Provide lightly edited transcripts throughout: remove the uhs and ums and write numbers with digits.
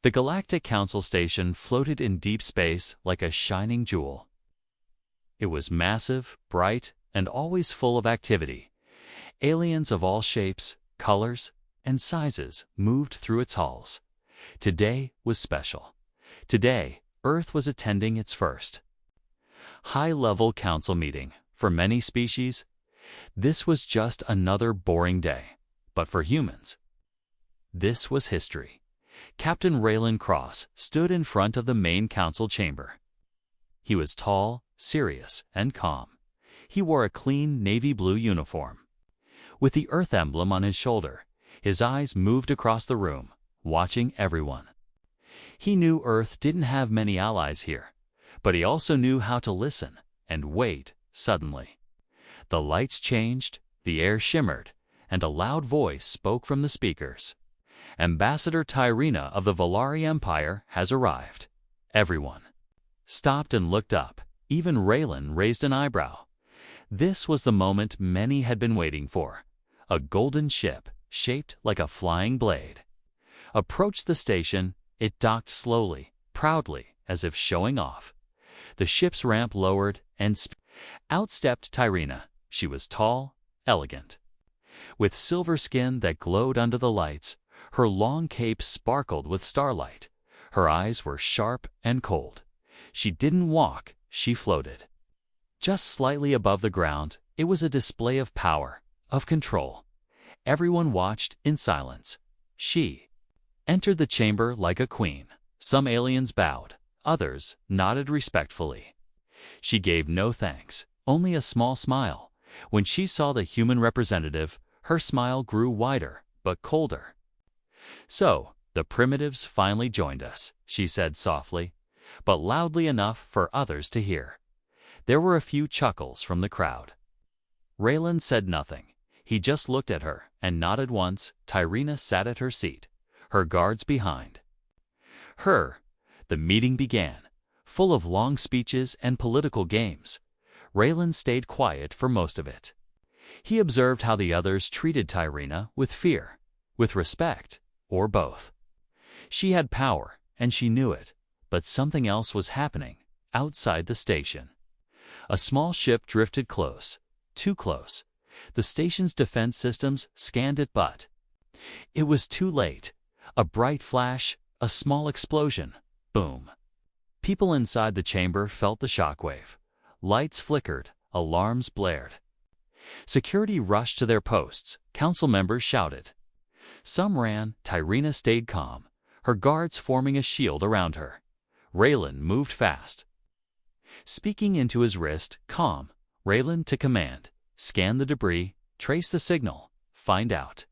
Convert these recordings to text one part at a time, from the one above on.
The Galactic Council station floated in deep space like a shining jewel. It was massive, bright, and always full of activity. Aliens of all shapes, colors, and sizes moved through its halls. Today was special. Today, Earth was attending its first high-level council meeting. For many species, this was just another boring day. But for humans, this was history. Captain Raylan Cross stood in front of the main council chamber. He was tall, serious, and calm. He wore a clean navy blue uniform. With the Earth emblem on his shoulder, his eyes moved across the room, watching everyone. He knew Earth didn't have many allies here, but he also knew how to listen and wait. Suddenly, the lights changed, the air shimmered, and a loud voice spoke from the speakers. Ambassador Tyrina of the Valari Empire has arrived. Everyone stopped and looked up. Even Raylan raised an eyebrow. This was the moment many had been waiting for. A golden ship, shaped like a flying blade, approached the station. It docked slowly, proudly, as if showing off. The ship's ramp lowered, and out stepped Tyrina. She was tall, elegant, with silver skin that glowed under the lights. Her long cape sparkled with starlight. Her eyes were sharp and cold. She didn't walk, she floated. Just slightly above the ground, it was a display of power, of control. Everyone watched in silence. She entered the chamber like a queen. Some aliens bowed, others nodded respectfully. She gave no thanks, only a small smile. When she saw the human representative, her smile grew wider, but colder. "So, the primitives finally joined us," she said softly, but loudly enough for others to hear. There were a few chuckles from the crowd. Raylan said nothing. He just looked at her and nodded once. Tyrina sat at her seat, her guards behind her. The meeting began, full of long speeches and political games. Raylan stayed quiet for most of it. He observed how the others treated Tyrina, with fear, with respect, or both. She had power, and she knew it, but something else was happening outside the station. A small ship drifted close, too close. The station's defense systems scanned it, but it was too late. A bright flash, a small explosion, boom. People inside the chamber felt the shockwave. Lights flickered, alarms blared. Security rushed to their posts. Council members shouted. Some ran. Tyrina stayed calm, her guards forming a shield around her. Raylan moved fast, speaking into his wrist. Calm. Raylan to command. Scan the debris, trace the signal, find out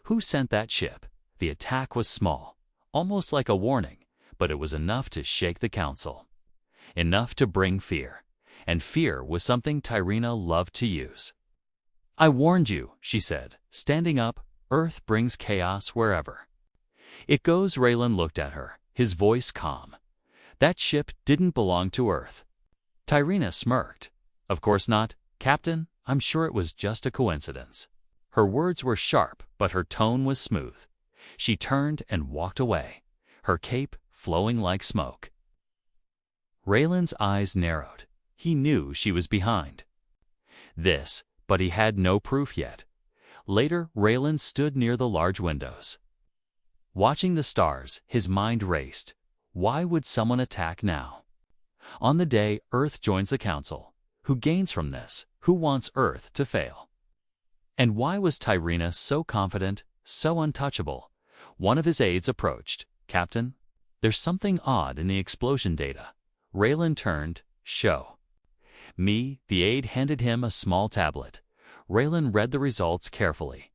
who sent that ship. The attack was small, almost like a warning, but it was enough to shake the council. Enough to bring fear. And fear was something Tyrina loved to use. "I warned you," she said, standing up. "Earth brings chaos wherever it goes." Raylan looked at her, his voice calm. "That ship didn't belong to Earth." Tyrina smirked. "Of course not, Captain. I'm sure it was just a coincidence." Her words were sharp, but her tone was smooth. She turned and walked away, her cape flowing like smoke. Raylan's eyes narrowed. He knew she was behind this, but he had no proof yet. Later, Raylan stood near the large windows, watching the stars. His mind raced. Why would someone attack now? On the day Earth joins the Council, who gains from this? Who wants Earth to fail? And why was Tyrina so confident, so untouchable? One of his aides approached. "Captain, there's something odd in the explosion data." Raylan turned. "Show me." The aide handed him a small tablet. Raylan read the results carefully.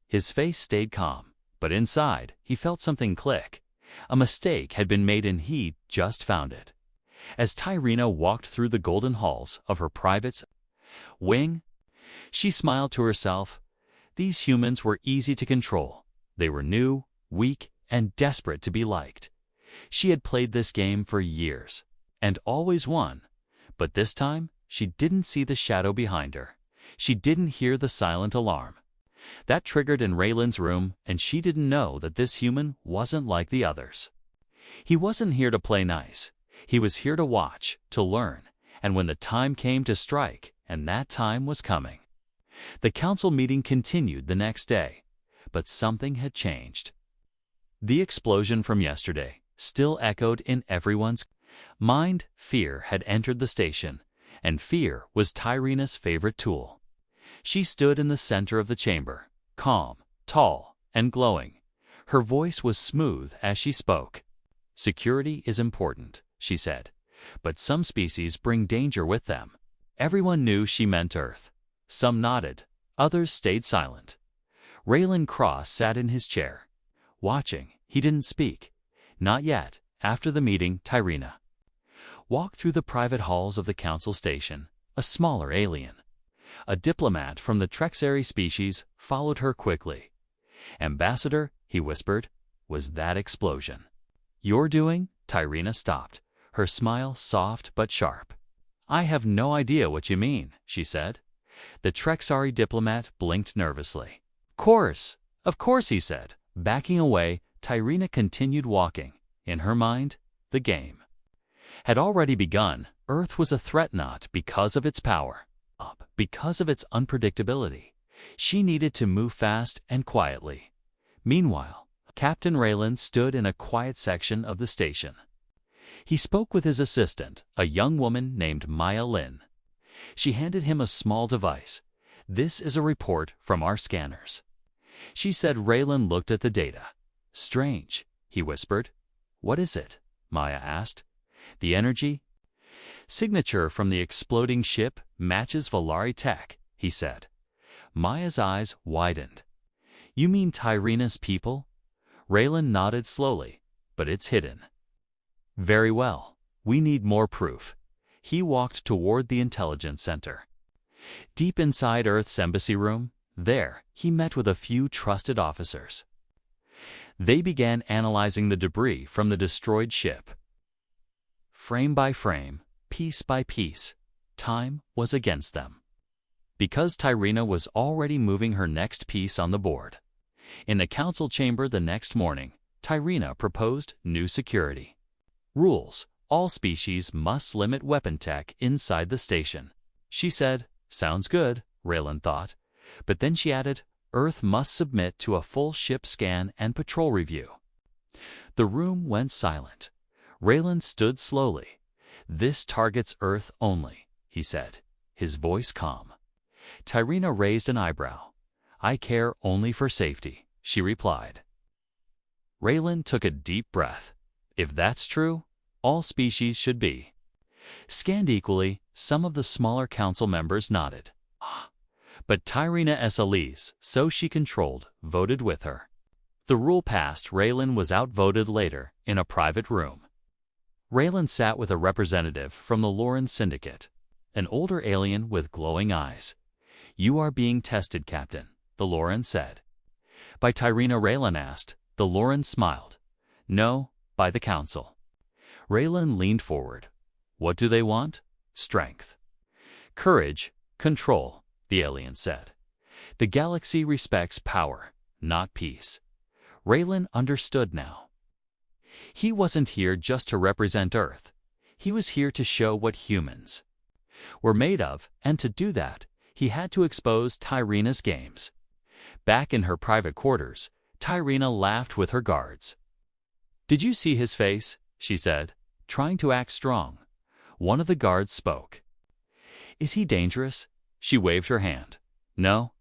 His face stayed calm, but inside, he felt something click. A mistake had been made and he just found it. As Tyrina walked through the golden halls of her private wing, she smiled to herself. These humans were easy to control. They were new, weak, and desperate to be liked. She had played this game for years, and always won. But this time, she didn't see the shadow behind her. She didn't hear the silent alarm. That triggered in Raylan's room, and she didn't know that this human wasn't like the others. He wasn't here to play nice. He was here to watch, to learn, and when the time came to strike, and that time was coming. The council meeting continued the next day, but something had changed. The explosion from yesterday still echoed in everyone's mind. Fear had entered the station, and fear was Tyrena's favorite tool. She stood in the center of the chamber, calm, tall, and glowing. Her voice was smooth as she spoke. "Security is important," she said, "but some species bring danger with them." Everyone knew she meant Earth. Some nodded, others stayed silent. Raylan Cross sat in his chair, watching. He didn't speak. Not yet. After the meeting, Tyrena walked through the private halls of the council station. A smaller alien, a diplomat from the Trexari species, followed her quickly. "Ambassador," he whispered, "was that explosion you're doing?" Tyrena stopped, her smile soft but sharp. "I have no idea what you mean," she said. The Trexari diplomat blinked nervously. Of course," he said. Backing away, Tyrena continued walking. In her mind, the game had already begun. Earth was a threat not because of its power, because of its unpredictability. She needed to move fast and quietly. Meanwhile, Captain Raylan stood in a quiet section of the station. He spoke with his assistant, a young woman named Maya Lin. She handed him a small device. "This is a report from our scanners," she said. Raylan looked at the data. "Strange," he whispered. "What is it?" Maya asked. "The energy signature from the exploding ship matches Valari tech," he said. Maya's eyes widened. "You mean Tyrena's people?" Raylan nodded slowly. "But it's hidden." "Very well. We need more proof." He walked toward the intelligence center. Deep inside Earth's embassy room, there, he met with a few trusted officers. They began analyzing the debris from the destroyed ship. Frame by frame, piece by piece, time was against them. Because Tyrena was already moving her next piece on the board. In the council chamber the next morning, Tyrena proposed new security rules. All species must limit weapon tech inside the station. She said, "Sounds good," Raylan thought. But then she added, "Earth must submit to a full ship scan and patrol review." The room went silent. Raylan stood slowly. "This targets Earth only," he said, his voice calm. Tyrena raised an eyebrow. "I care only for safety," she replied. Raylan took a deep breath. If that's true, all species should be scanned equally. Some of the smaller council members nodded. But Tyrena Elise, so she controlled, voted with her. The rule passed. Raylan was outvoted later in a private room. Raylan sat with a representative from the Lauren Syndicate, an older alien with glowing eyes. "You are being tested, Captain," the Lauren said. "By Tyrena?" Raylan asked. The Lauren smiled. "No, by the Council." Raylan leaned forward. "What do they want?" "Strength, courage, control," the alien said. "The galaxy respects power, not peace." Raylan understood now. He wasn't here just to represent Earth. He was here to show what humans were made of, and to do that, he had to expose Tyrena's games. Back in her private quarters, Tyrena laughed with her guards. "Did you see his face?" she said, trying to act strong. One of the guards spoke. "Is he dangerous?" She waved her hand. "No,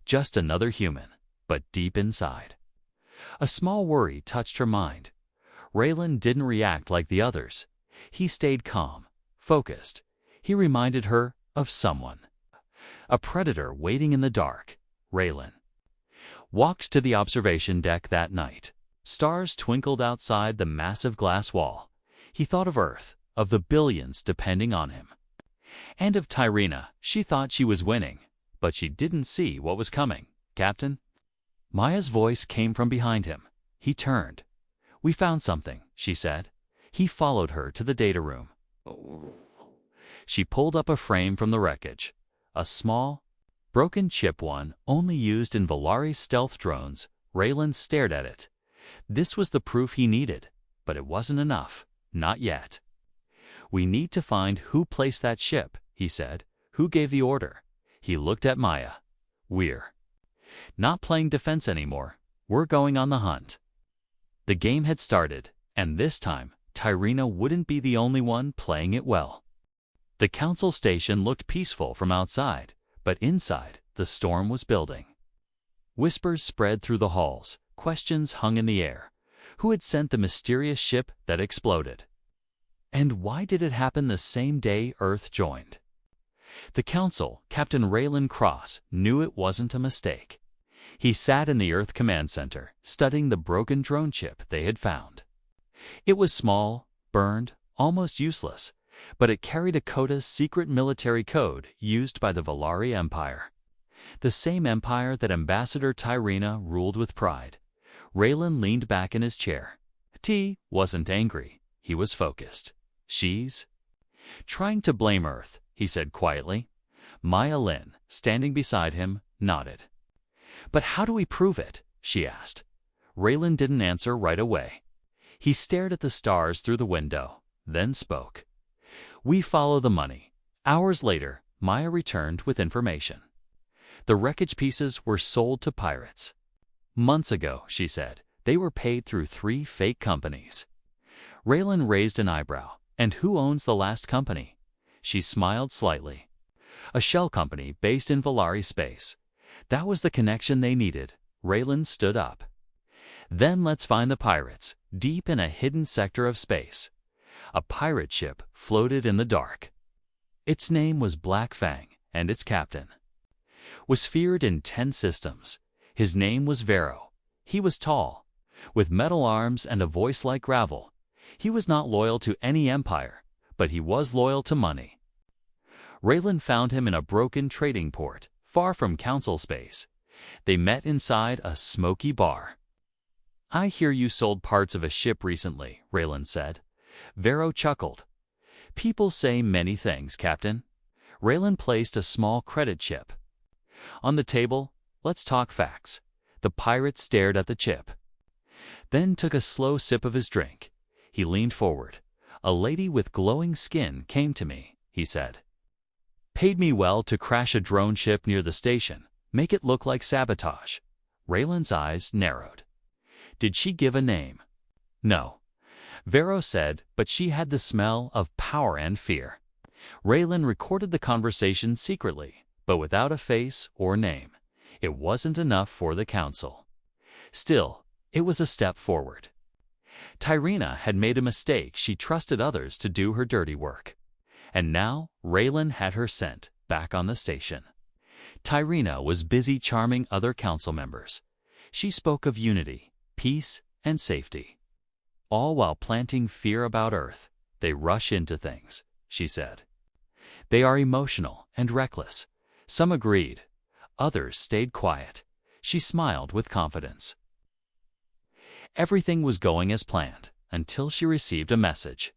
just another human, but deep inside." A small worry touched her mind. Raylan didn't react like the others. He stayed calm, focused. He reminded her of someone. A predator waiting in the dark. Raylan walked to the observation deck that night. Stars twinkled outside the massive glass wall. He thought of Earth, of the billions depending on him. And of Tyrena. She thought she was winning, but she didn't see what was coming. "Captain?" Maya's voice came from behind him. He turned. "We found something," she said. He followed her to the data room. She pulled up a frame from the wreckage. A small, Broken Chip 1, only used in Valari stealth drones. Raylan stared at it. This was the proof he needed, but it wasn't enough. Not yet. "We need to find who placed that ship," he said. "Who gave the order?" He looked at Maya. "We're not playing defense anymore. We're going on the hunt." The game had started, and this time, Tyrina wouldn't be the only one playing it well. The council station looked peaceful from outside, but inside, the storm was building. Whispers spread through the halls, questions hung in the air. Who had sent the mysterious ship that exploded? And why did it happen the same day Earth joined? The council, Captain Raylan Cross, knew it wasn't a mistake. He sat in the Earth Command Center, studying the broken drone chip they had found. It was small, burned, almost useless, but it carried a Coda's secret military code used by the Valari Empire. The same empire that Ambassador Tyrina ruled with pride. Raylan leaned back in his chair. T wasn't angry. He was focused. "She's trying to blame Earth," he said quietly. Maya Lin, standing beside him, nodded. "But how do we prove it?" she asked. Raylan didn't answer right away. He stared at the stars through the window, then spoke. "We follow the money." Hours later, Maya returned with information. The wreckage pieces were sold to pirates. "Months ago," she said, "they were paid through 3 fake companies." Raylan raised an eyebrow. "And who owns the last company?" She smiled slightly. "A shell company based in Valari space." That was the connection they needed. Raylan stood up. "Then let's find the pirates, deep in a hidden sector of space." A pirate ship floated in the dark. Its name was Black Fang, and its captain was feared in 10 systems. His name was Vero. He was tall, with metal arms and a voice like gravel. He was not loyal to any empire, but he was loyal to money. Raylan found him in a broken trading port, far from council space. They met inside a smoky bar. "I hear you sold parts of a ship recently," Raylan said. Vero chuckled. "People say many things, Captain." Raylan placed a small credit chip on the table. "Let's talk facts." The pirate stared at the chip, then took a slow sip of his drink. He leaned forward. "A lady with glowing skin came to me," he said. "Paid me well to crash a drone ship near the station, make it look like sabotage." Raylan's eyes narrowed. "Did she give a name?" "No." Vero said, "But she had the smell of power and fear." Raylan recorded the conversation secretly, but without a face or name. It wasn't enough for the council. Still, it was a step forward. Tyrina had made a mistake. She trusted others to do her dirty work. And now, Raylan had her scent back on the station. Tyrina was busy charming other council members. She spoke of unity, peace, and safety. "All while planting fear about Earth. They rush into things," she said. "They are emotional and reckless." Some agreed. Others stayed quiet. She smiled with confidence. Everything was going as planned until she received a message.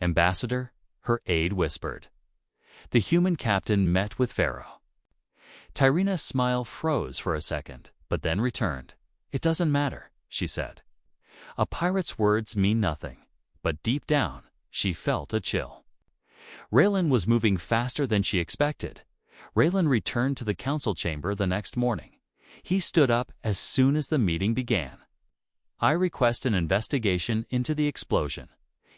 "Ambassador," her aide whispered. The human captain met with Vero. Tyrina's smile froze for a second, but then returned. "It doesn't matter," she said. A pirate's words mean nothing, but deep down, she felt a chill. Raylan was moving faster than she expected. Raylan returned to the council chamber the next morning. He stood up as soon as the meeting began. "I request an investigation into the explosion,"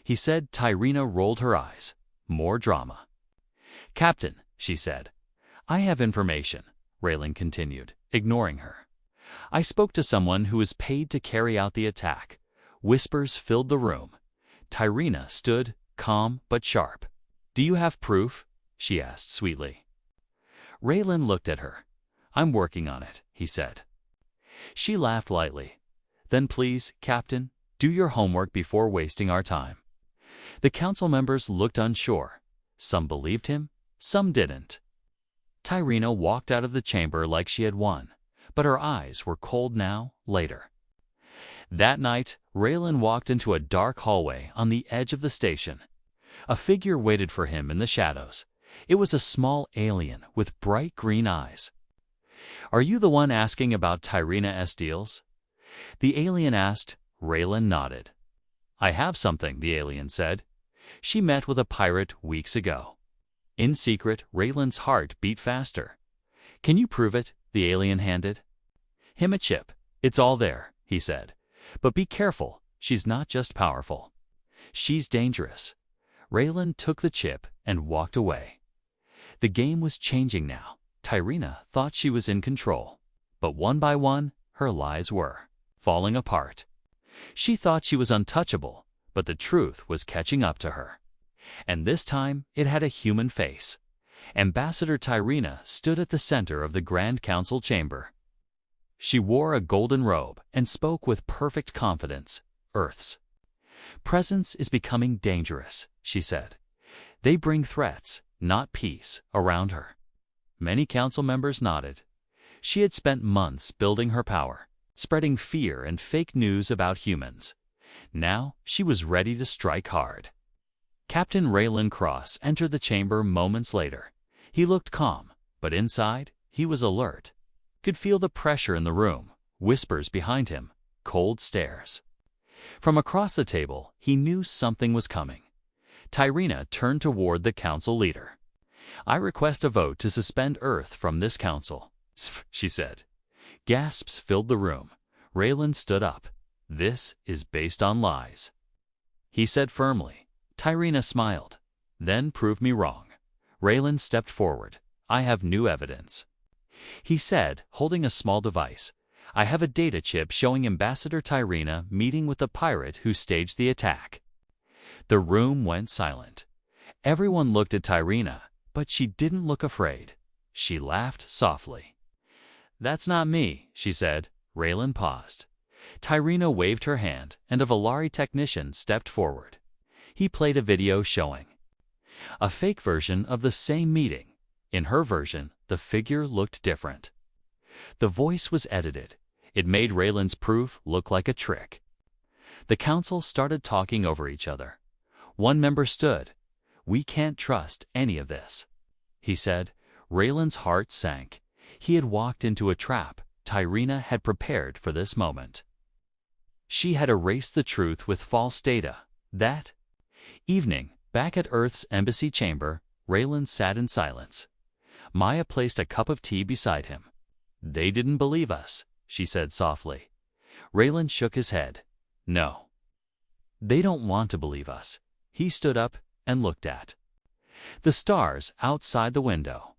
he said. Tyrina rolled her eyes. More drama. "Captain," she said. "I have information," Raylan continued, ignoring her. "I spoke to someone who was paid to carry out the attack." Whispers filled the room. Tyrina stood, calm but sharp. "Do you have proof?" she asked sweetly. Raylan looked at her. "I'm working on it," he said. She laughed lightly. "Then please, Captain, do your homework before wasting our time." The council members looked unsure. Some believed him, some didn't. Tyrina walked out of the chamber like she had won, but her eyes were cold now, later. That night, Raylan walked into a dark hallway on the edge of the station. A figure waited for him in the shadows. It was a small alien with bright green eyes. "Are you the one asking about Tyrina deals?" the alien asked. Raylan nodded. "I have something," the alien said. "She met with a pirate weeks ago." In secret, Raylan's heart beat faster. "Can you prove it?" the alien handed him a chip. "It's all there," he said. "But be careful, she's not just powerful. She's dangerous." Raylan took the chip and walked away. The game was changing now. Tyrina thought she was in control, but one by one, her lies were falling apart. She thought she was untouchable, but the truth was catching up to her. And this time, it had a human face. Ambassador Tyrina stood at the center of the Grand Council chamber. She wore a golden robe and spoke with perfect confidence. "Earth's presence is becoming dangerous," she said. "They bring threats, not peace, around her." Many council members nodded. She had spent months building her power, spreading fear and fake news about humans. Now she was ready to strike hard. Captain Raylan Cross entered the chamber moments later. He looked calm, but inside, he was alert. Could feel the pressure in the room, whispers behind him, cold stares. From across the table, he knew something was coming. Tyrina turned toward the council leader. "I request a vote to suspend Earth from this council," she said. Gasps filled the room. Raylan stood up. "This is based on lies," he said firmly. Tyrina smiled. "Then prove me wrong." Raylan stepped forward. "I have new evidence," he said, holding a small device. "I have a data chip showing Ambassador Tyrina meeting with the pirate who staged the attack." The room went silent. Everyone looked at Tyrina, but she didn't look afraid. She laughed softly. "That's not me," she said. Raylan paused. Tyrina waved her hand, and a Valari technician stepped forward. He played a video showing a fake version of the same meeting. In her version, the figure looked different. The voice was edited. It made Raylan's proof look like a trick. The council started talking over each other. One member stood. "We can't trust any of this," he said. Raylan's heart sank. He had walked into a trap. Tyrina had prepared for this moment. She had erased the truth with false data. That evening, back at Earth's embassy chamber, Raylan sat in silence. Maya placed a cup of tea beside him. "They didn't believe us," she said softly. Raylan shook his head. "No. They don't want to believe us." He stood up and looked at the stars outside the window.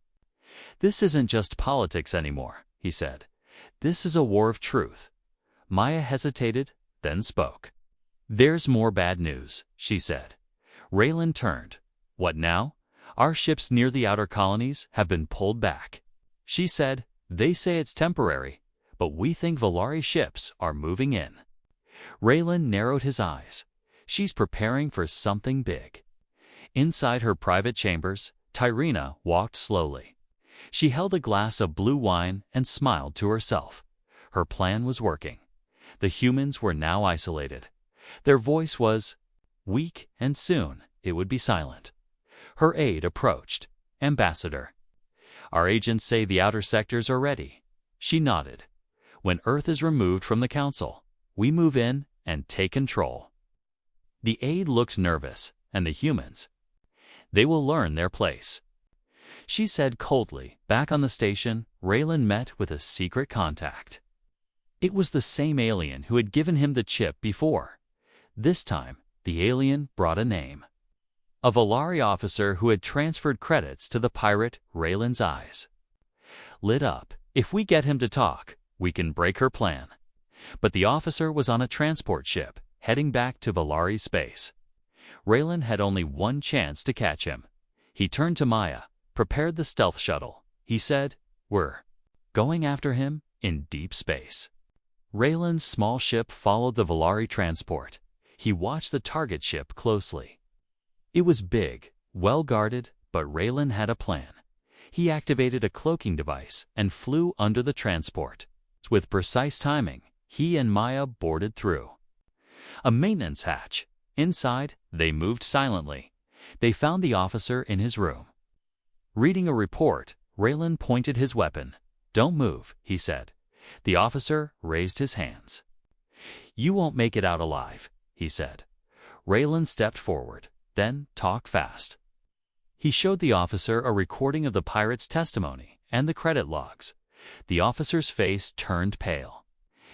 "This isn't just politics anymore," he said. "This is a war of truth." Maya hesitated, then spoke. "There's more bad news," she said. Raylan turned. "What now?" "Our ships near the outer colonies have been pulled back," she said. "They say it's temporary, but we think Valari ships are moving in." Raylan narrowed his eyes. She's preparing for something big. Inside her private chambers, Tyrina walked slowly. She held a glass of blue wine and smiled to herself. Her plan was working. The humans were now isolated. Their voice was weak, and soon it would be silent. Her aide approached. "Ambassador, our agents say the outer sectors are ready." She nodded. "When Earth is removed from the council, we move in and take control." The aide looked nervous, and the humans, they will learn their place, she said coldly. Back on the station, Raylan met with a secret contact. It was the same alien who had given him the chip before. This time, the alien brought a name. A Valari officer who had transferred credits to the pirate. Raylan's eyes lit up. "If we get him to talk, we can break her plan." But the officer was on a transport ship, heading back to Valari space. Raylan had only one chance to catch him. He turned to Maya. "Prepared the stealth shuttle," he said. "We're going after him in deep space." Raylan's small ship followed the Valari transport. He watched the target ship closely. It was big, well guarded, but Raylan had a plan. He activated a cloaking device and flew under the transport. With precise timing, he and Maya boarded through a maintenance hatch. Inside, they moved silently. They found the officer in his room. Reading a report, Raylan pointed his weapon. "Don't move," he said. The officer raised his hands. "You won't make it out alive," he said. Raylan stepped forward, then talk fast. He showed the officer a recording of the pirate's testimony and the credit logs. The officer's face turned pale.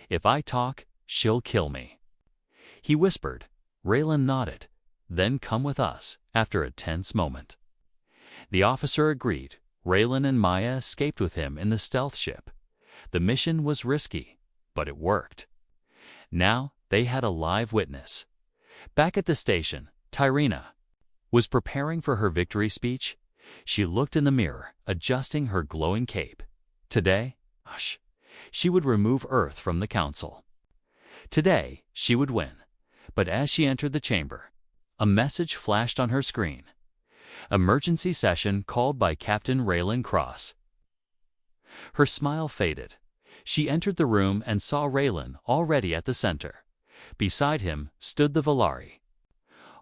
"If I talk, she'll kill me." He whispered. Raylan nodded. "Then come with us," after a tense moment. The officer agreed. Raylan and Maya escaped with him in the stealth ship. The mission was risky, but it worked. Now they had a live witness. Back at the station, Tyrina was preparing for her victory speech. She looked in the mirror, adjusting her glowing cape. Today, she would remove Earth from the Council. Today, she would win. But as she entered the chamber, a message flashed on her screen. Emergency session called by Captain Raylan Cross. Her smile faded. She entered the room and saw Raylan already at the center. Beside him stood the Valari.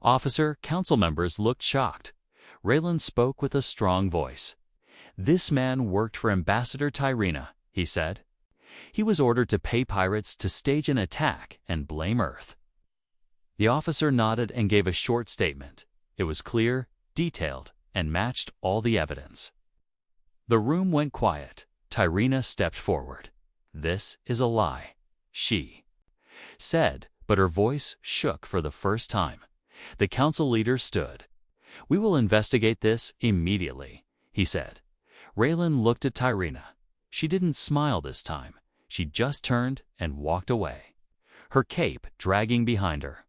Officer, council members looked shocked. Raylan spoke with a strong voice. "This man worked for Ambassador Tyrina," he said. "He was ordered to pay pirates to stage an attack and blame Earth." The officer nodded and gave a short statement. It was clear, detailed, and matched all the evidence. The room went quiet. Tyrina stepped forward. "This is a lie," she said, but her voice shook for the first time. The council leader stood. "We will investigate this immediately," he said. Raylan looked at Tyrina. She didn't smile this time. She just turned and walked away, her cape dragging behind her.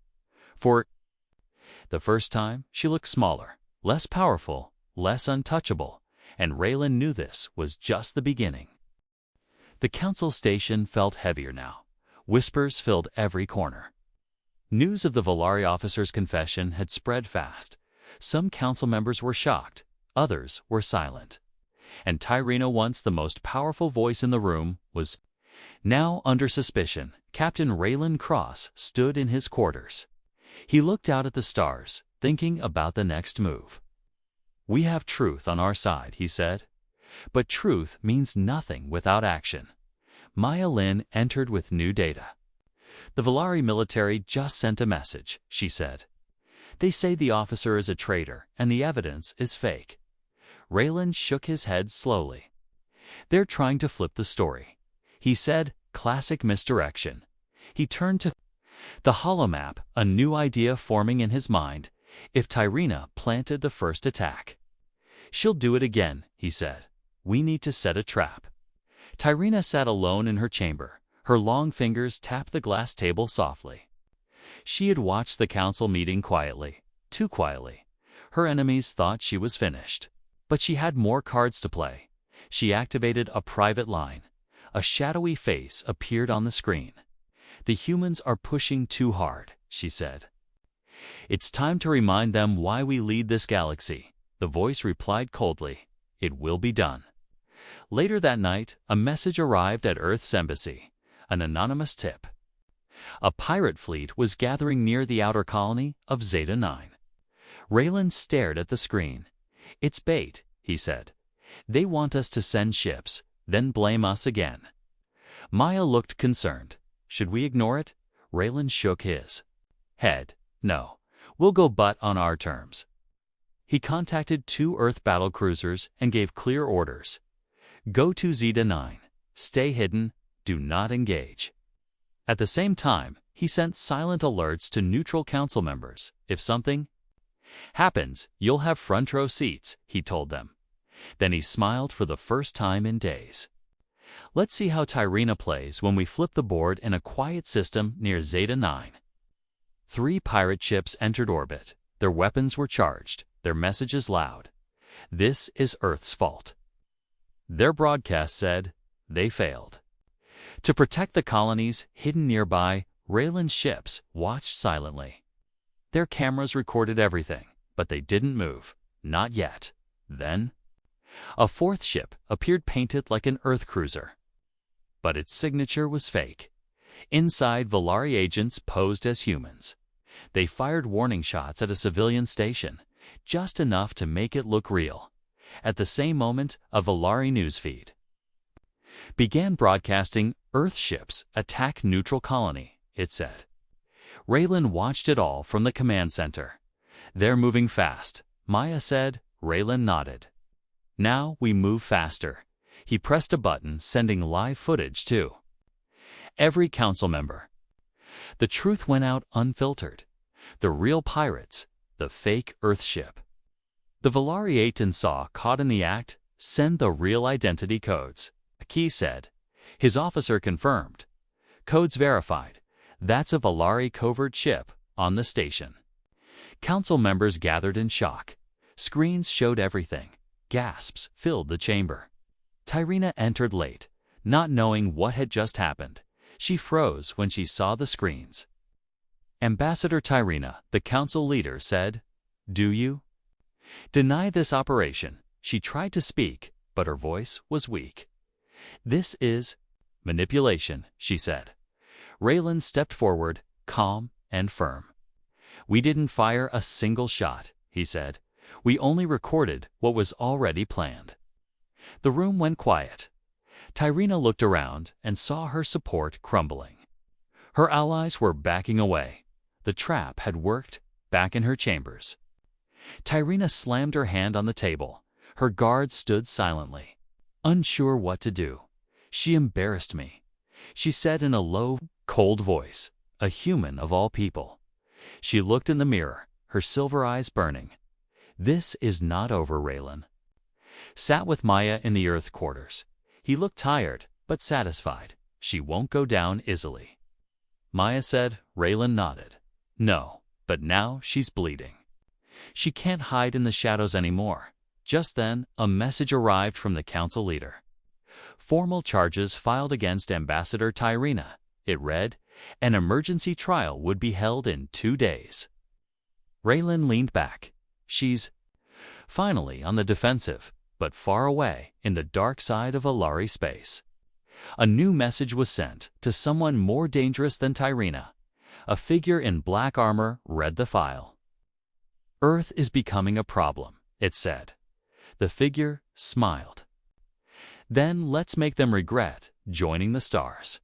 For the first time, she looked smaller, less powerful, less untouchable, and Raylan knew this was just the beginning. The council station felt heavier now. Whispers filled every corner. News of the Valari officer's confession had spread fast. Some council members were shocked, others were silent. And Tyrina, once the most powerful voice in the room, was now under suspicion. Captain Raylan Cross stood in his quarters. He looked out at the stars, thinking about the next move. "We have truth on our side," he said. "But truth means nothing without action." Maya Lin entered with new data. "The Valari military just sent a message," she said. "They say the officer is a traitor and the evidence is fake." Raylan shook his head slowly. "They're trying to flip the story," he said. Classic misdirection. He turned to the holomap, a new idea forming in his mind. If Tyrina planted the first attack, she'll do it again, he said. "We need to set a trap." Tyrina sat alone in her chamber. Her long fingers tapped the glass table softly. She had watched the council meeting quietly, too quietly. Her enemies thought she was finished. But she had more cards to play. She activated a private line. A shadowy face appeared on the screen. "The humans are pushing too hard," she said. "It's time to remind them why we lead this galaxy." The voice replied coldly. "It will be done." Later that night, a message arrived at Earth's embassy. An anonymous tip. A pirate fleet was gathering near the outer colony of Zeta 9. Raylan stared at the screen. "It's bait," he said. "They want us to send ships, then blame us again." Maya looked concerned. "Should we ignore it?" Raylan shook his head. "No, we'll go but on our terms." He contacted 2 Earth battlecruisers and gave clear orders. "Go to Zeta 9. Stay hidden. Do not engage." At the same time, he sent silent alerts to neutral council members. "If something happens, you'll have front row seats," he told them. Then he smiled for the first time in days. "Let's see how Tyrina plays when we flip the board in a quiet system near Zeta 9. 3 pirate ships entered orbit. Their weapons were charged, their messages loud. "This is Earth's fault." Their broadcast said they failed. To protect the colonies hidden nearby, Raylan's ships watched silently. Their cameras recorded everything, but they didn't move. Not yet. Then a 4th ship appeared painted like an Earth cruiser. But its signature was fake. Inside, Valari agents posed as humans. They fired warning shots at a civilian station, just enough to make it look real. At the same moment, a Valari newsfeed began broadcasting, "Earth ships attack neutral colony," it said. Raylan watched it all from the command center. "They're moving fast," Maya said. Raylan nodded. "Now we move faster." He pressed a button, sending live footage to every council member. The truth went out unfiltered. The real pirates, the fake Earthship. The Valari ate and saw, caught in the act. "Send the real identity codes," Key said. His officer confirmed. "Codes verified. That's a Valari covert ship on the station." Council members gathered in shock. Screens showed everything. Gasps filled the chamber. Tyrina entered late, not knowing what had just happened. She froze when she saw the screens. Ambassador Tyrina, the council leader, said, "Do you deny this operation?" She tried to speak, but her voice was weak. "This is manipulation," she said. Raylan stepped forward, calm and firm. "We didn't fire a single shot," he said. "We only recorded what was already planned." The room went quiet. Tyrina looked around and saw her support crumbling. Her allies were backing away. The trap had worked back in her chambers. Tyrina slammed her hand on the table. Her guards stood silently, unsure what to do. "She embarrassed me," she said in a low, cold voice, a human of all people. She looked in the mirror, her silver eyes burning. "This is not over, Raylan." Sat with Maya in the Earth quarters. He looked tired, but satisfied. "She won't go down easily," Maya said. Raylan nodded. "No, but now she's bleeding. She can't hide in the shadows anymore." Just then, a message arrived from the council leader. Formal charges filed against Ambassador Tyrina. It read, "An emergency trial would be held in 2 days." Raylan leaned back. She's finally on the defensive, but far away in the dark side of Valari space. A new message was sent to someone more dangerous than Tyrina. A figure in black armor read the file. "Earth is becoming a problem," it said. The figure smiled. "Then let's make them regret joining the stars."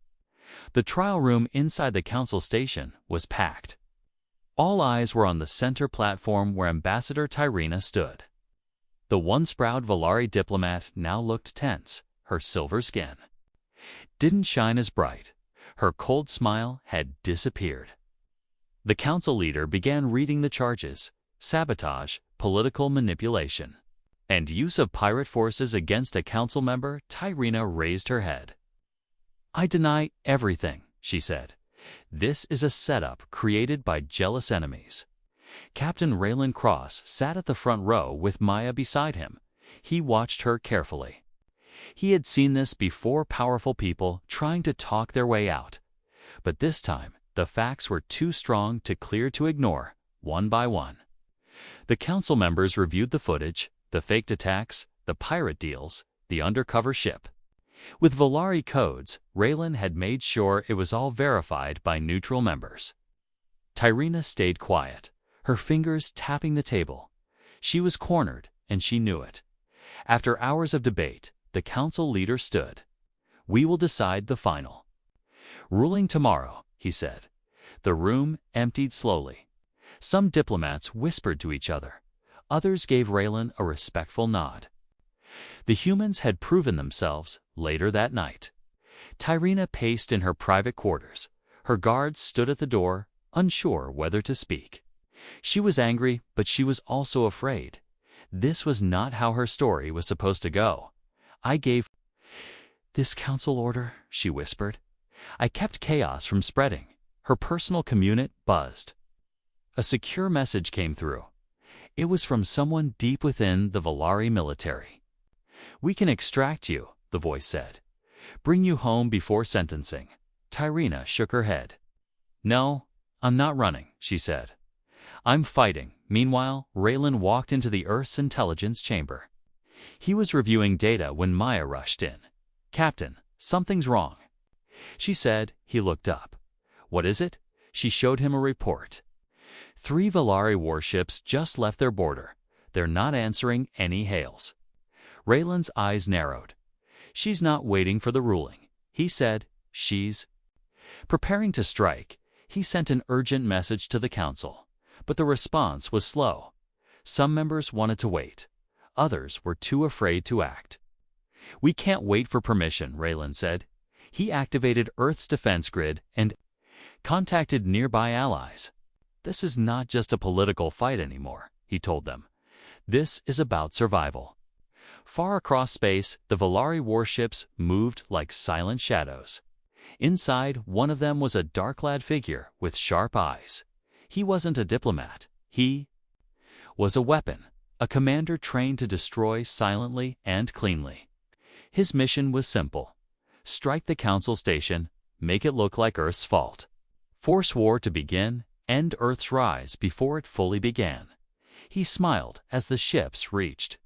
The trial room inside the council station was packed. All eyes were on the center platform where Ambassador Tyrina stood. The once-proud Valari diplomat now looked tense. Her silver skin didn't shine as bright. Her cold smile had disappeared. The council leader began reading the charges: sabotage, political manipulation, and use of pirate forces against a council member. Tyrina raised her head. "I deny everything," she said. "This is a setup created by jealous enemies." Captain Raylan Cross sat at the front row with Maya beside him. He watched her carefully. He had seen this before: powerful people trying to talk their way out. But this time, the facts were too strong to ignore, one by one. The council members reviewed the footage, the faked attacks, the pirate deals, the undercover ship. With Valari codes, Raylan had made sure it was all verified by neutral members. Tyrina stayed quiet, her fingers tapping the table. She was cornered, and she knew it. After hours of debate, the council leader stood. "We will decide the final ruling tomorrow," he said. The room emptied slowly. Some diplomats whispered to each other. Others gave Raylan a respectful nod. The humans had proven themselves. Later that night, Tyrina paced in her private quarters. Her guards stood at the door, unsure whether to speak. She was angry, but she was also afraid. This was not how her story was supposed to go. "I gave this council order," she whispered. "I kept chaos from spreading." Her personal community buzzed. A secure message came through. It was from someone deep within the Valari military. "We can extract you," the voice said. "Bring you home before sentencing." Tyrina shook her head. "No, I'm not running," she said. "I'm fighting." Meanwhile, Raylan walked into the Earth's intelligence chamber. He was reviewing data when Maya rushed in. "Captain, something's wrong," she said. He looked up. "What is it?" She showed him a report. 3 Valari warships just left their border. They're not answering any hails. Raylan's eyes narrowed. She's not waiting for the ruling, he said. She's preparing to strike. He sent an urgent message to the council, but the response was slow. Some members wanted to wait. Others were too afraid to act. We can't wait for permission, Raylan said. He activated Earth's defense grid and contacted nearby allies. This is not just a political fight anymore, he told them. This is about survival. Far across space, the Valari warships moved like silent shadows. Inside, one of them was a dark-clad figure with sharp eyes. He wasn't a diplomat. He was a weapon, a commander trained to destroy silently and cleanly. His mission was simple: strike the Council station, make it look like Earth's fault. Force war to begin, end Earth's rise before it fully began. He smiled as the ships reached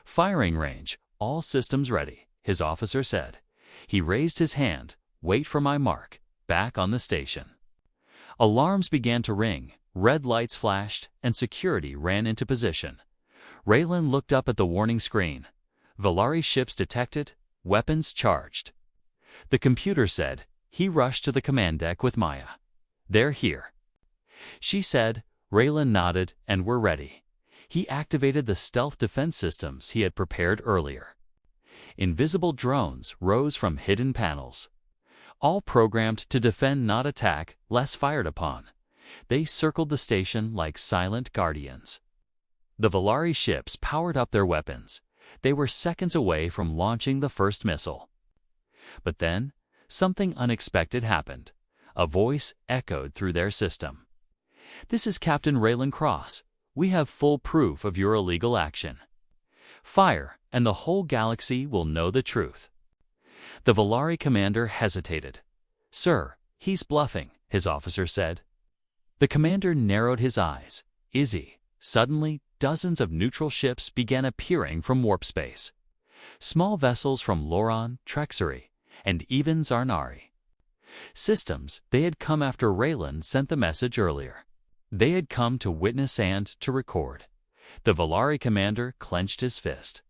firing range. All systems ready, his officer said. He raised his hand. Wait for my mark. Back on the station. Alarms began to ring, red lights flashed, and security ran into position. Raylan looked up at the warning screen. Valari ships detected, weapons charged. The computer said. He rushed to the command deck with Maya. They're here, she said. Raylan nodded, and we're ready. He activated the stealth defense systems he had prepared earlier. Invisible drones rose from hidden panels, all programmed to defend, not attack, less fired upon. They circled the station like silent guardians. The Valari ships powered up their weapons. They were seconds away from launching the first missile. But then, something unexpected happened. A voice echoed through their system. This is Captain Raylan Cross. We have full proof of your illegal action. Fire, and the whole galaxy will know the truth. The Valari commander hesitated. Sir, he's bluffing, his officer said. The commander narrowed his eyes. Is he? Suddenly, dozens of neutral ships began appearing from warp space. Small vessels from Loron, Trexery, and even Zarnari. Systems, they had come after Raylan sent the message earlier. They had come to witness and to record. The Valari commander clenched his fist.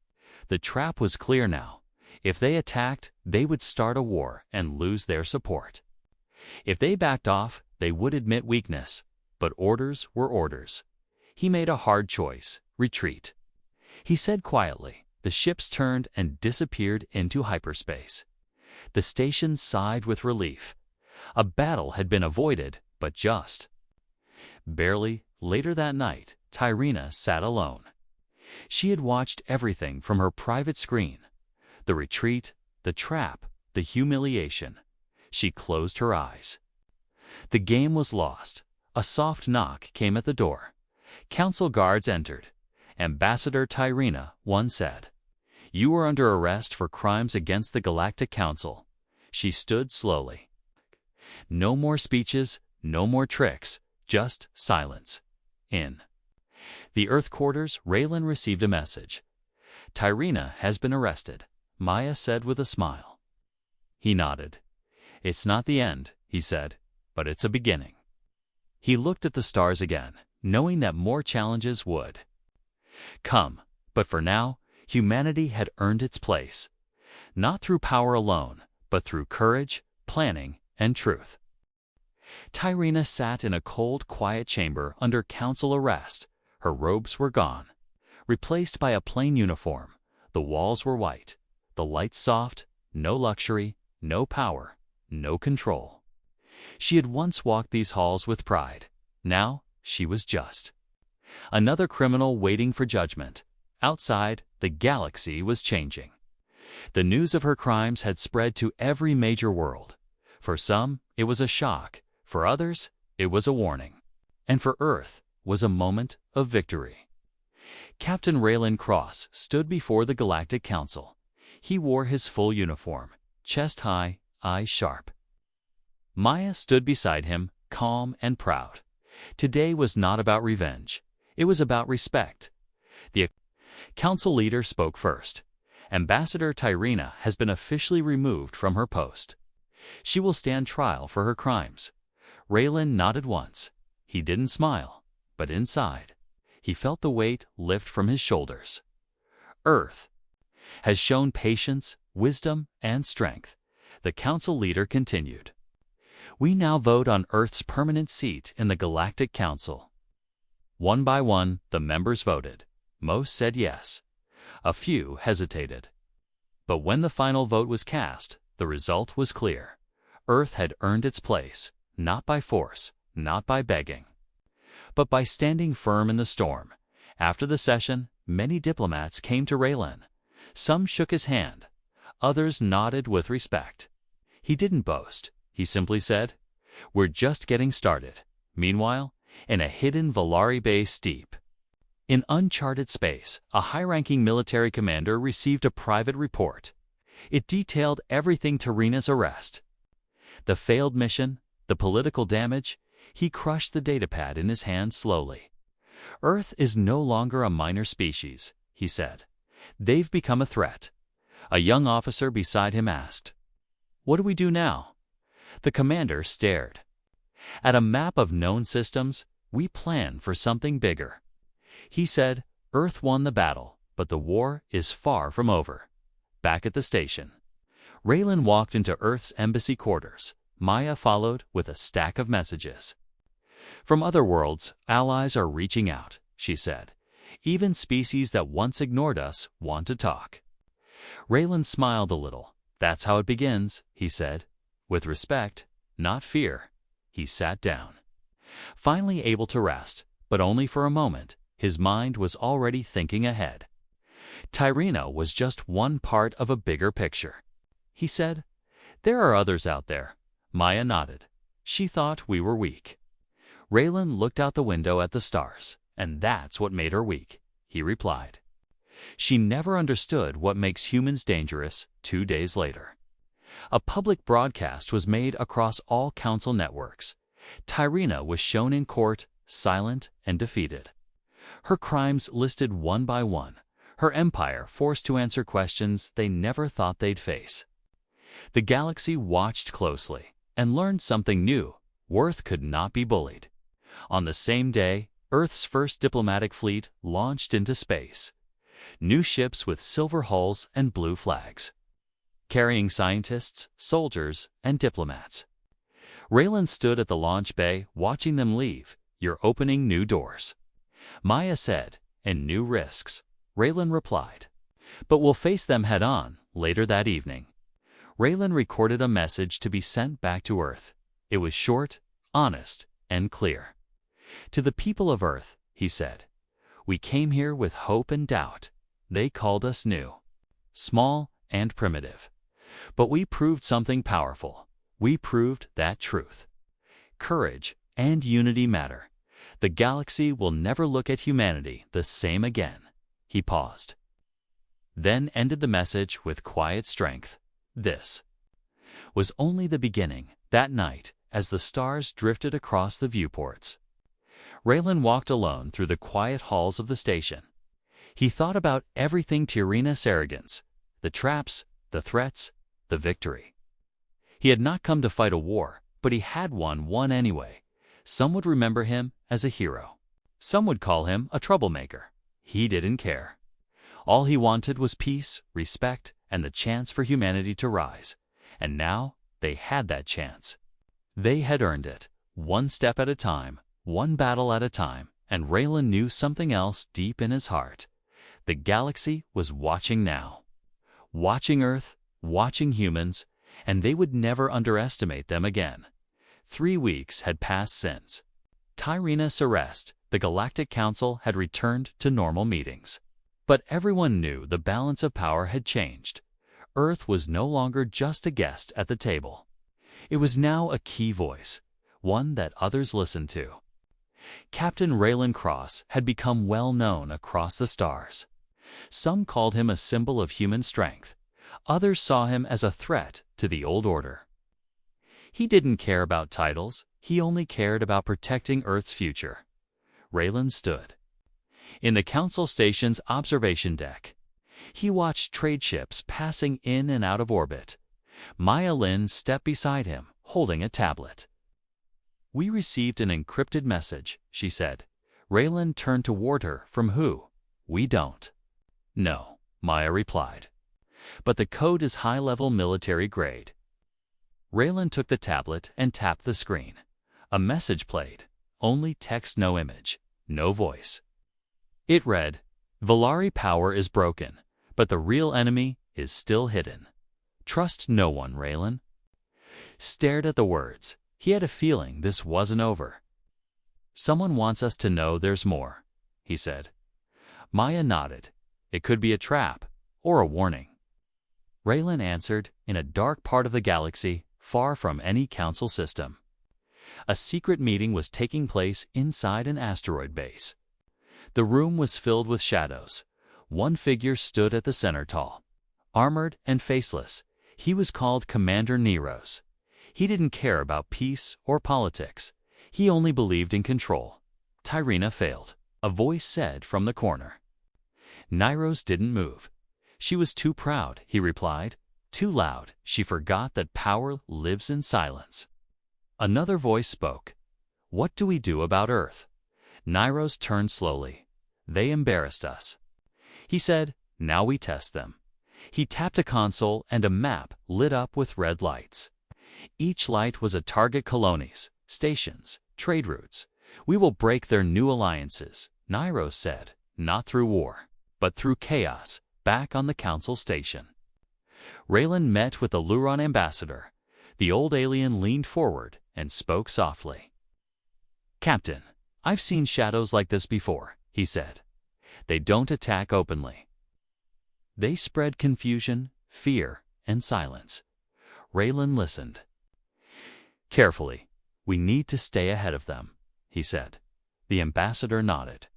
The trap was clear now. If they attacked, they would start a war and lose their support. If they backed off, they would admit weakness. But orders were orders. He made a hard choice: retreat. He said quietly. The ships turned and disappeared into hyperspace. The station sighed with relief. A battle had been avoided, but just. Barely. Later that night, Tyrina sat alone. She had watched everything from her private screen. The retreat, the trap, the humiliation. She closed her eyes. The game was lost. A soft knock came at the door. Council guards entered. Ambassador Tyrina, one said. You are under arrest for crimes against the Galactic Council. She stood slowly. No more speeches, no more tricks, just silence. In the Earth quarters, Raylan received a message. Tyrina has been arrested, Maya said with a smile. He nodded. It's not the end, he said, but it's a beginning. He looked at the stars again, knowing that more challenges would come. But for now, humanity had earned its place. Not through power alone, but through courage, planning, and truth. Tyrina sat in a cold, quiet chamber under council arrest. Her robes were gone, replaced by a plain uniform. The walls were white, the lights soft, no luxury, no power, no control. She had once walked these halls with pride. Now, she was just another criminal waiting for judgment. Outside, the galaxy was changing. The news of her crimes had spread to every major world. For some, it was a shock. For others, it was a warning. And for Earth, was a moment of victory. Captain Raylan Cross stood before the Galactic Council. He wore his full uniform, chest high, eyes sharp. Maya stood beside him, calm and proud. Today was not about revenge. It was about respect. The council leader spoke first. Ambassador Tyrina has been officially removed from her post. She will stand trial for her crimes. Raylan nodded once. He didn't smile, but inside, he felt the weight lift from his shoulders. Earth has shown patience, wisdom, and strength. The council leader continued. We now vote on Earth's permanent seat in the Galactic Council. One by one, the members voted. Most said yes. A few hesitated. But when the final vote was cast, the result was clear. Earth had earned its place, not by force, not by begging, but by standing firm in the storm. After the session, many diplomats came to Raylan. Some shook his hand. Others nodded with respect. He didn't boast. He simply said, "We're just getting started." Meanwhile, in a hidden Valari base deep in uncharted space, a high-ranking military commander received a private report. It detailed everything to Rena's arrest. The failed mission, the political damage. He crushed the datapad in his hand slowly. Earth is no longer a minor species, he said. They've become a threat. A young officer beside him asked, "What do we do now?" The commander stared. At a map of known systems, we plan for something bigger. He said, Earth won the battle, but the war is far from over. Back at the station, Raylan walked into Earth's embassy quarters. Maya followed with a stack of messages. From other worlds, allies are reaching out, she said. Even species that once ignored us want to talk. Raylan smiled a little. That's how it begins, he said. With respect, not fear. He sat down. Finally able to rest, but only for a moment. His mind was already thinking ahead. Tyrina was just one part of a bigger picture. He said, "There are others out there." Maya nodded. She thought we were weak. Raylan looked out the window at the stars, and that's what made her weak, he replied. She never understood what makes humans dangerous 2 days later. A public broadcast was made across all council networks. Tyrina was shown in court, silent and defeated. Her crimes listed one by one, her empire forced to answer questions they never thought they'd face. The galaxy watched closely and learned something new. Worth could not be bullied. On the same day, Earth's first diplomatic fleet launched into space. New ships with silver hulls and blue flags, carrying scientists, soldiers, and diplomats. Raylan stood at the launch bay watching them leave. You're opening new doors, Maya said, and new risks. Raylan replied. But we'll face them head on. Later that evening, Raylan recorded a message to be sent back to Earth. It was short, honest, and clear. To the people of Earth, he said, we came here with hope and doubt. They called us new, small, and primitive. But we proved something powerful. We proved that truth, courage, and unity matter. The galaxy will never look at humanity the same again. He paused, then ended the message with quiet strength. This was only the beginning. That night, as the stars drifted across the viewports, Raylan walked alone through the quiet halls of the station. He thought about everything: Tyrina's arrogance, the traps, the threats, the victory. He had not come to fight a war, but he had won anyway. Some would remember him as a hero. Some would call him a troublemaker. He didn't care. All he wanted was peace, respect, and the chance for humanity to rise. And now they had that chance. They had earned it, one step at a time, one battle at a time, and Raylan knew something else deep in his heart. The galaxy was watching now. Watching Earth, watching humans, and they would never underestimate them again. 3 weeks had passed since Tyrina's arrest. The Galactic Council had returned to normal meetings. But everyone knew the balance of power had changed. Earth was no longer just a guest at the table. It was now a key voice, one that others listened to. Captain Raylan Cross had become well known across the stars. Some called him a symbol of human strength. Others saw him as a threat to the old order. He didn't care about titles. He only cared about protecting Earth's future. Raylan stood in the Council Station's observation deck. He watched trade ships passing in and out of orbit. Maya Lin stepped beside him, holding a tablet. We received an encrypted message, she said. Raylan turned toward her. From who? We don't. No, Maya replied. but the code is high-level military grade. Raylan took the tablet and tapped the screen. A message played. Only text, no image, no voice. It read, "Valari power is broken, but the real enemy is still hidden. Trust no one, Raylan." Stared at the words. He had a feeling this wasn't over. "Someone wants us to know there's more," he said. Maya nodded. "It could be a trap or a warning." Raylan answered, "In a dark part of the galaxy, far from any council system. A secret meeting was taking place inside an asteroid base. The room was filled with shadows. One figure stood at the center tall. Armored and faceless, he was called Commander Neros. He didn't care about peace or politics. He only believed in control. Tyrina failed, a voice said from the corner. Neros didn't move. She was too proud, he replied. Too loud, she forgot that power lives in silence. Another voice spoke. "What do we do about Earth?" Neros turned slowly. "They embarrassed us." He said, "Now we test them." He tapped a console and a map lit up with red lights. Each light was a target: colonies, stations, trade routes. "We will break their new alliances," Neros said, "not through war, but through chaos." Back on the council station, Raylan met with the Luron ambassador. The old alien leaned forward and spoke softly. "Captain, I've seen shadows like this before," he said. "They don't attack openly. They spread confusion, fear, and silence." Raylan listened. "Carefully, we need to stay ahead of them," he said. The ambassador nodded.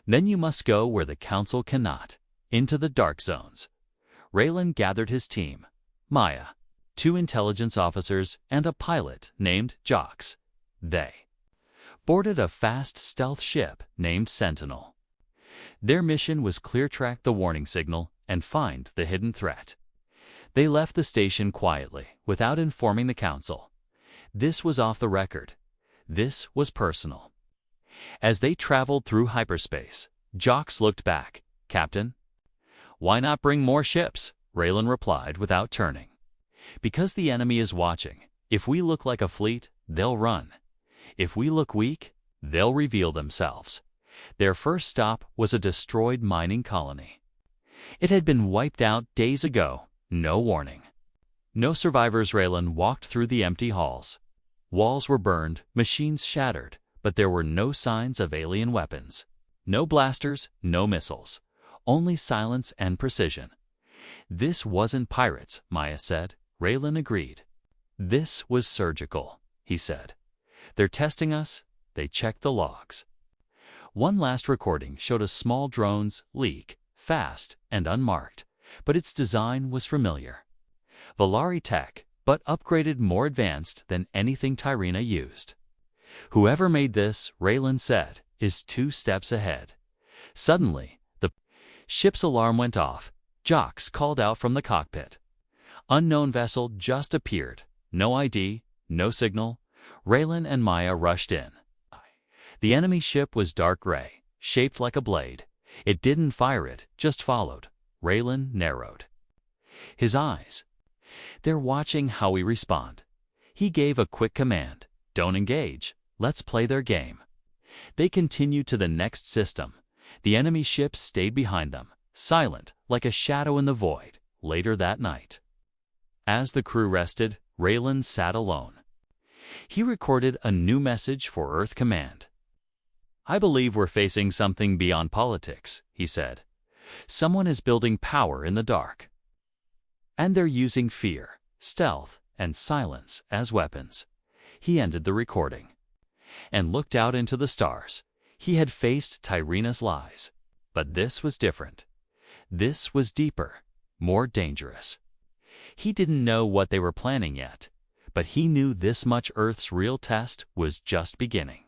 "Then you must go where the council cannot, into the dark zones." Raylan gathered his team: Maya, 2 intelligence officers, and a pilot named Jox. They boarded a fast stealth ship named Sentinel. Their mission was clear-track the warning signal and find the hidden threat. They left the station quietly, without informing the council. This was off the record. This was personal. As they traveled through hyperspace, Jox looked back. "Captain?" "Why not bring more ships?" Raylan replied without turning. "Because the enemy is watching. If we look like a fleet, they'll run. If we look weak, they'll reveal themselves." Their first stop was a destroyed mining colony. It had been wiped out days ago. No warning. No survivors. Raylan walked through the empty halls. Walls were burned, machines shattered, but there were no signs of alien weapons. No blasters, no missiles. Only silence and precision. "This wasn't pirates," Maya said. Raylan agreed. "This was surgical," he said. "They're testing us." They checked the logs. One last recording showed a small drone's leak, fast and unmarked, but its design was familiar. Valari tech, but upgraded, more advanced than anything Tyrina used. "Whoever made this," Raylan said, "is 2 steps ahead." Suddenly, the ship's alarm went off. Jox called out from the cockpit. Unknown vessel just appeared. No ID, no signal. Raylan and Maya rushed in. The enemy ship was dark gray, shaped like a blade. It didn't fire, it just followed. Raylan narrowed his eyes. "They're watching how we respond." He gave a quick command. "Don't engage. Let's play their game." They continued to the next system. The enemy ship stayed behind them, silent, like a shadow in the void. Later that night, as the crew rested, Raylan sat alone. He recorded a new message for Earth Command. "I believe we're facing something beyond politics," he said. "Someone is building power in the dark. And they're using fear, stealth, and silence as weapons." He ended the recording and looked out into the stars. He had faced Tyrina's lies, but this was different. This was deeper, more dangerous. He didn't know what they were planning yet, but he knew this much: Earth's real test was just beginning.